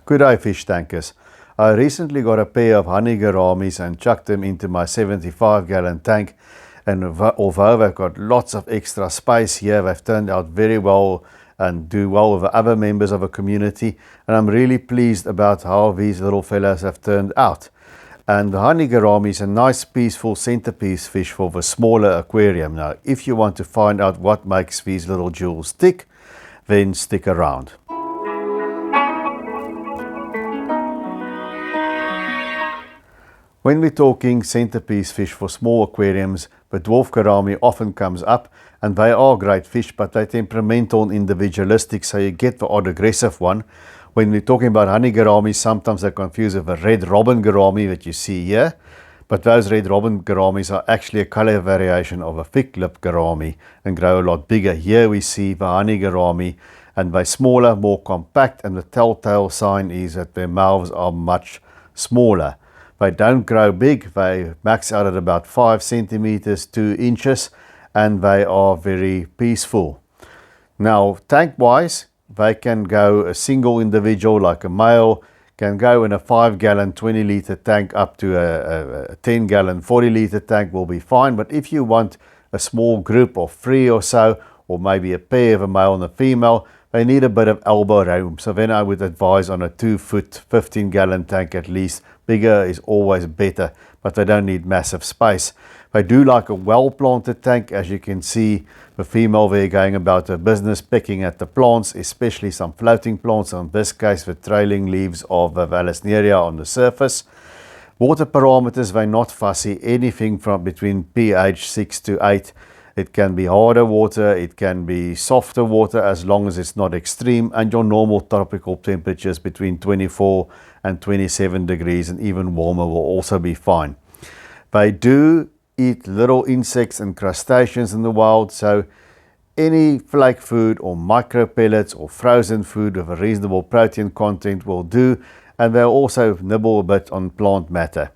Good day, fish tankers. I recently got a pair of Honey Gouramis and chucked them into my 75-gallon tank, and although they've got lots of extra space here, they've turned out very well and do well with the other members of the community, and I'm really pleased about how these little fellas have turned out. And the Honey Gourami is a nice peaceful centerpiece fish for the smaller aquarium. Now, if you want to find out what makes these little jewels tick, then stick around. When we're talking centerpiece fish for small aquariums, the dwarf gourami often comes up, and they are great fish, but they're temperamental and individualistic, so you get the odd aggressive one. When we're talking about honey gourami, sometimes they're confused with a red robin gourami that you see here, but those red robin gouramis are actually a color variation of a thick lip gourami and grow a lot bigger. Here we see the honey gourami, and they're smaller, more compact, and the telltale sign is that their mouths are much smaller. They don't grow big, they max out at about 5 centimeters, 2 inches, and they are very peaceful. Now, tank-wise, they can go a single individual, like a male, can go in a 5-gallon, 20-liter tank up to a 10-gallon, 40-liter tank will be fine. But if you want a small group of 3 or so, or maybe a pair of a male and a female, they need a bit of elbow room. So then I would advise on a 2-foot, 15-gallon tank at least. Bigger is always better, but they don't need massive space. They do like a well-planted tank. As you can see, the female there going about her business, picking at the plants, especially some floating plants. In this case, the trailing leaves of the Vallisneria on the surface. Water parameters, they're not fussy. Anything from between pH 6 to 8. It can be harder water, it can be softer water, as long as it's not extreme, and your normal tropical temperatures between 24 and 27 degrees, and even warmer will also be fine. They do eat little insects and crustaceans in the wild, so any flake food or micro pellets or frozen food with a reasonable protein content will do, and they'll also nibble a bit on plant matter.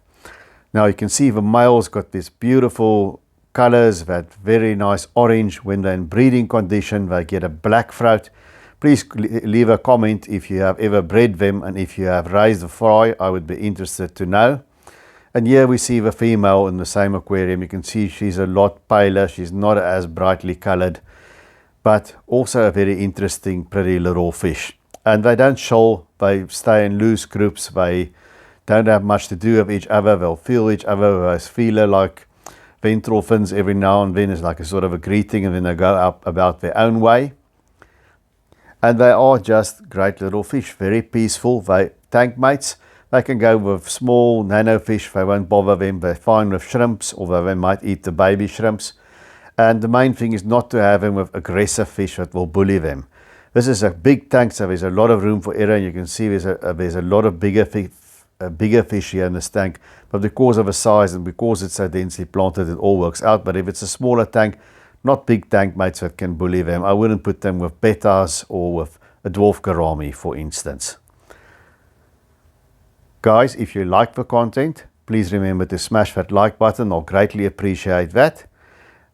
Now you can see the male's got this beautiful colors, that very nice orange. When they're in breeding condition, they get a black throat. Please leave a comment if you have ever bred them, and if you have raised a fry, I would be interested to know. And here we see the female in the same aquarium. You can see she's a lot paler, she's not as brightly colored, but also a very interesting, pretty little fish. And they don't shoal, they stay in loose groups, they don't have much to do with each other, they'll feel each other with a feeler like ventral fins every now and then. Is like a sort of a greeting, and then they go up about their own way. And they are just great little fish, very peaceful. They tank mates. They can go with small nano fish, they won't bother them. They're fine with shrimps, although they might eat the baby shrimps. And the main thing is not to have them with aggressive fish that will bully them. This is a big tank, so there's a lot of room for error, and you can see there's a lot of bigger fish here in this tank, but because of the size and because it's so densely planted, it all works out. But if it's a smaller tank, not big tank mates that can bully them, I wouldn't put them with bettas or with a dwarf gourami, for instance. Guys, if you like the content, please remember to smash that like button. I'll greatly appreciate that.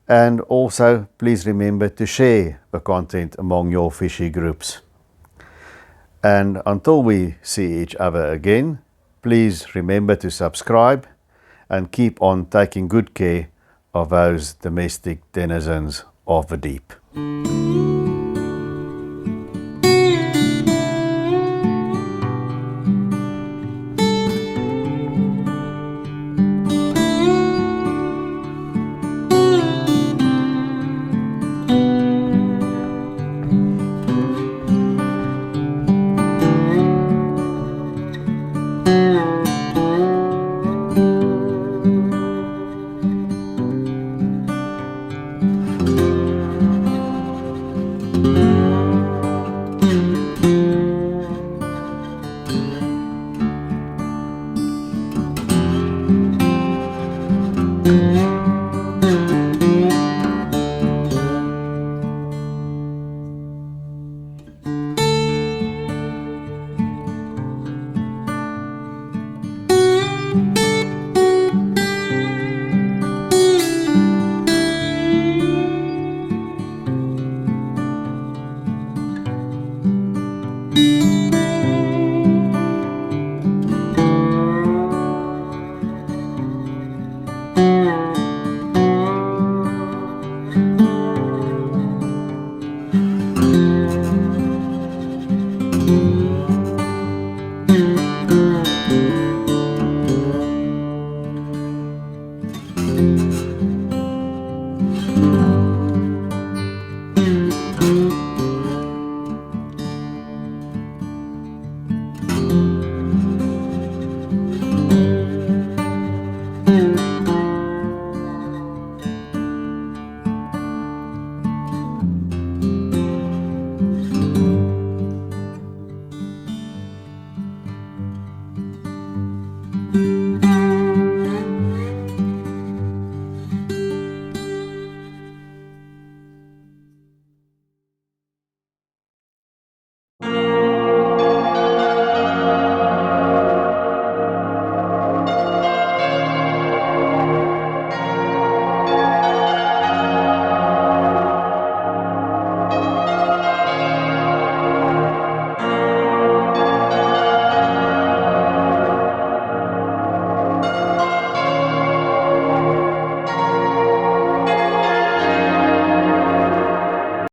And also, please remember to share the content among your fishy groups. And until we see each other again, please remember to subscribe and keep on taking good care of those domestic denizens of the deep.